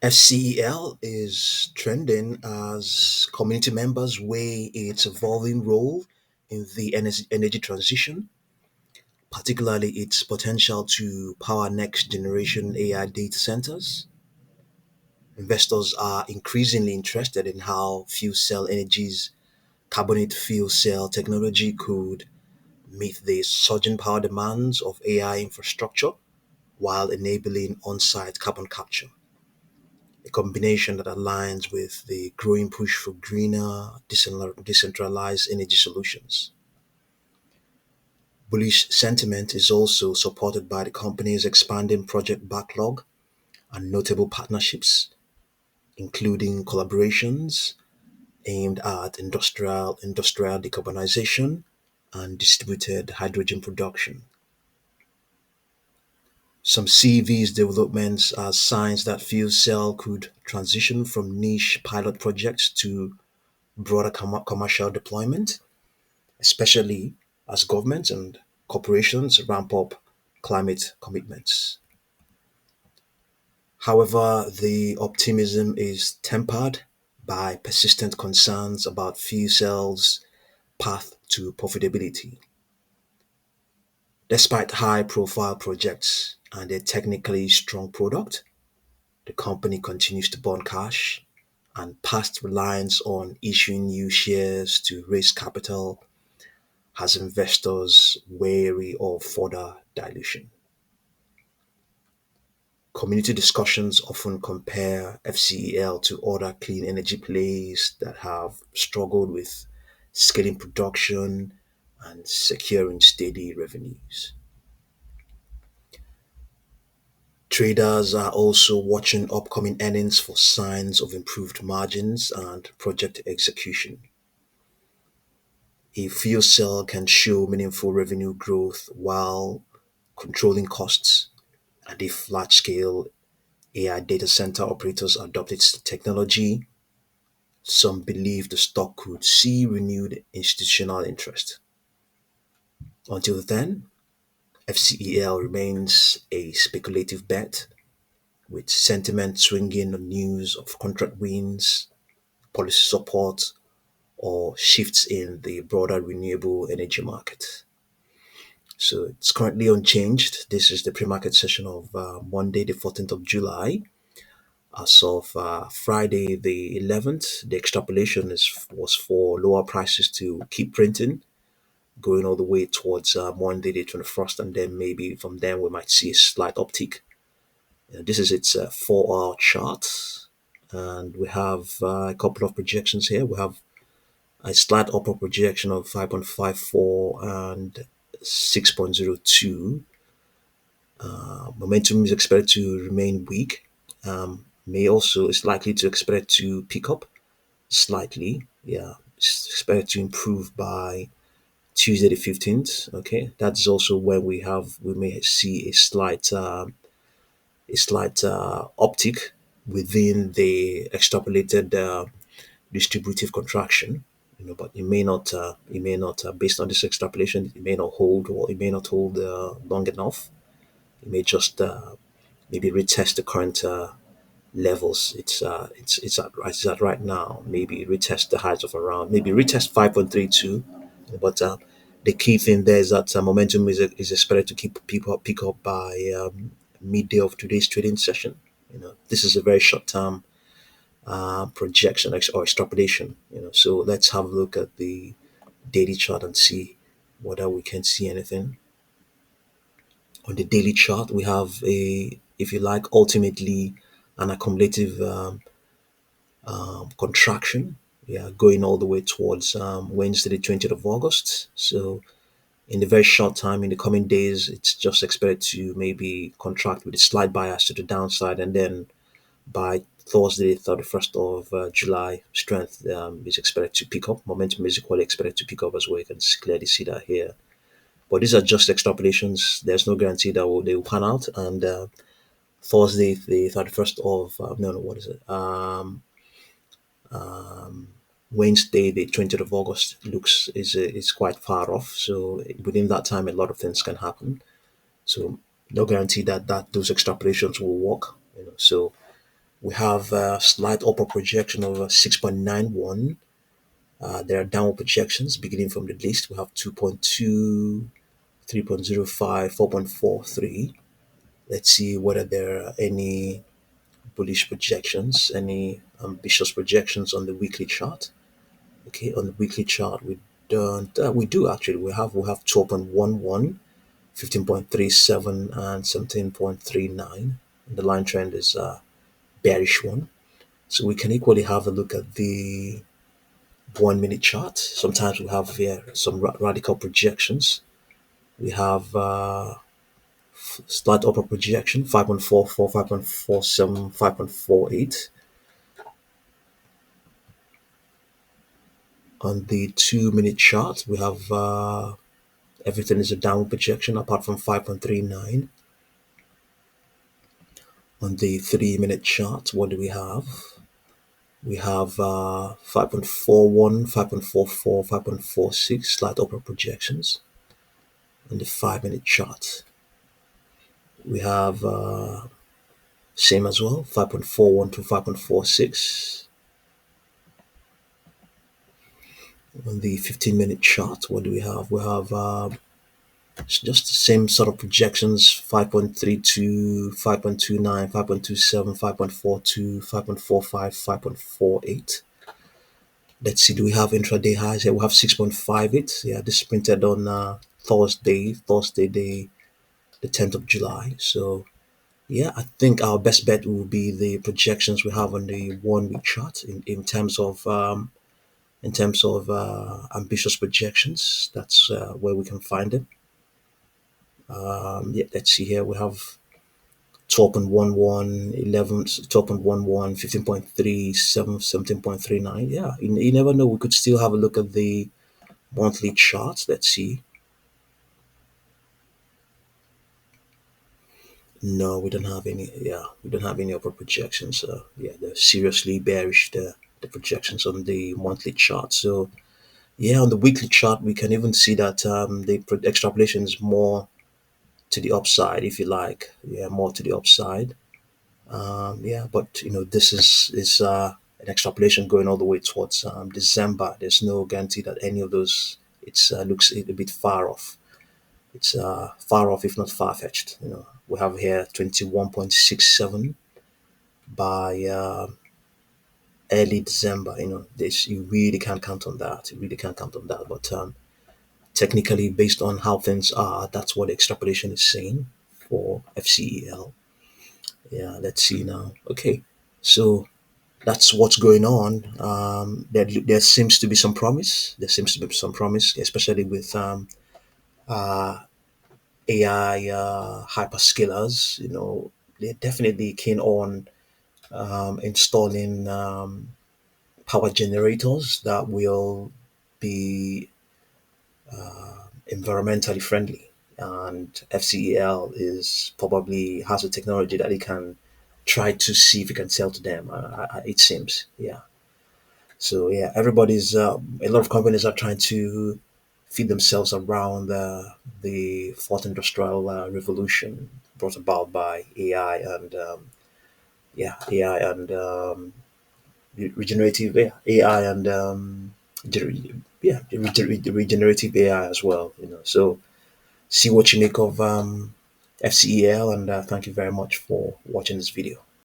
FCEL is trending as community members weigh its evolving role in the energy transition, particularly its potential to power next generation AI data centers. Investors are increasingly interested in how FuelCell Energy's carbonate fuel cell technology could meet the surging power demands of AI infrastructure while enabling on site carbon capture, a combination that aligns with the growing push for greener, decentralized energy solutions. Bullish sentiment is also supported by the company's expanding project backlog and notable partnerships, including collaborations aimed at industrial decarbonization and distributed hydrogen production. Some see these developments as signs that fuel cell could transition from niche pilot projects to broader commercial deployment, especially as governments and corporations ramp up climate commitments. However, the optimism is tempered by persistent concerns about fuel cells' path to profitability. Despite high profile projects and a technically strong product, the company continues to burn cash, and past reliance on issuing new shares to raise capital has investors wary of further dilution. Community discussions often compare FCEL to other clean energy plays that have struggled with scaling production and securing steady revenues. Traders are also watching upcoming earnings for signs of improved margins and project execution. If fuel cell can show meaningful revenue growth while controlling costs, and if large scale AI data center operators adopt its technology, some believe the stock could see renewed institutional interest. Until then, FCEL remains a speculative bet, with sentiment swinging on news of contract wins, policy support, or shifts in the broader renewable energy market. So it's currently unchanged. This is the pre-market session of Monday, the 14th of July. As of Friday, the 11th, the extrapolation was for lower prices to keep printing, going all the way towards Monday, the 21st, and then maybe from then we might see a slight uptick. This is its 4 hour chart, and we have a couple of projections here. We have a slight upper projection of 5.54 and 6.02. Momentum is expected to remain weak. May also is likely to expect to pick up slightly. Yeah, it's expected to improve by Tuesday the 15th. Okay, that's also when we may see a slight uptick within the extrapolated distributive contraction. But it may not based on this extrapolation, it may not hold, or it may not hold long enough. It may just maybe retest the current levels it's at right now. Maybe retest the heights of around, maybe retest 5.32. But the key thing there is that momentum is expected to keep people pick up by midday of today's trading session. This is a very short term projection or extrapolation. So let's have a look at the daily chart and see whether we can see anything. On the daily chart, we have if you like, ultimately an accumulative contraction. Yeah, going all the way towards Wednesday, the 20th of August. So in the very short time, in the coming days, it's just expected to maybe contract with a slight bias to the downside, and then by Thursday, 31st of July, strength is expected to pick up. Momentum is equally expected to pick up as well. You can clearly see that here. But these are just extrapolations. There's no guarantee that they will pan out. And Thursday, the 31st of no, what is it? Wednesday, the 20th of August looks is quite far off. So within that time, a lot of things can happen. So no guarantee that those extrapolations will work. So We have a slight upper projection of 6.91. There are downward projections beginning from the list. We have 2.2, 3.05, 4.43. Let's see whether there are any bullish projections, any ambitious projections on the weekly chart. Okay, on the weekly chart, we don't. We do actually. We have 12.11, 15.37, and 17.39. The line trend is a bearish one. So we can equally have a look at the 1 minute chart. Sometimes we have here some radical projections. We have slight upper projection 5.44, 5.47, 5.48. On the 2 minute chart, we have everything is a downward projection apart from 5.39. On the 3 minute chart, what do we have? We have 5.41, 5.44, 5.46, slight upper projections. On the 5 minute chart, we have same as well, 5.41 to 5.46. On the 15 minute chart, what do we have? We have it's just the same sort of projections: 5.32, 5.29, 5.27, 5.42, 5.45, 5.48. Let's see, do we have intraday highs here? We have 6.58. Yeah, this is printed on Thursday, the 10th of July. So, yeah, I think our best bet will be the projections we have on the 1 week chart in terms of ambitious projections. That's where we can find them. Yeah, let's see here. We have 12.11, 11, 12.11, 15.37, 17.39. Yeah, you never know. We could still have a look at the monthly charts. Let's see. No, we don't have any. Yeah, we don't have any upper projections. Yeah, they're seriously bearish. The projections on the monthly chart. So yeah, on the weekly chart, we can even see that the extrapolation is more to the upside, if you like. Yeah, more to the upside. Yeah, but this is an extrapolation going all the way towards December. There's no guarantee that any of those. It's looks a bit far off. It's far off, if not far fetched. We have here 21.67 by early December. This you really can't count on that. You really can't count on that. But technically, based on how things are, that's what the extrapolation is saying for FCEL. Yeah, let's see now. Okay, so that's what's going on. There seems to be some promise. There seems to be some promise, especially with uh, AI hyperscalers. They're definitely keen on installing power generators that will be environmentally friendly. And FCEL is probably has a technology that it can try to see if it can sell to them. It seems, yeah. So yeah, a lot of companies are trying to feed themselves around the fourth industrial revolution brought about by AI and AI and regenerative AI and regenerative AI as well. So see what you make of FCEL, and thank you very much for watching this video.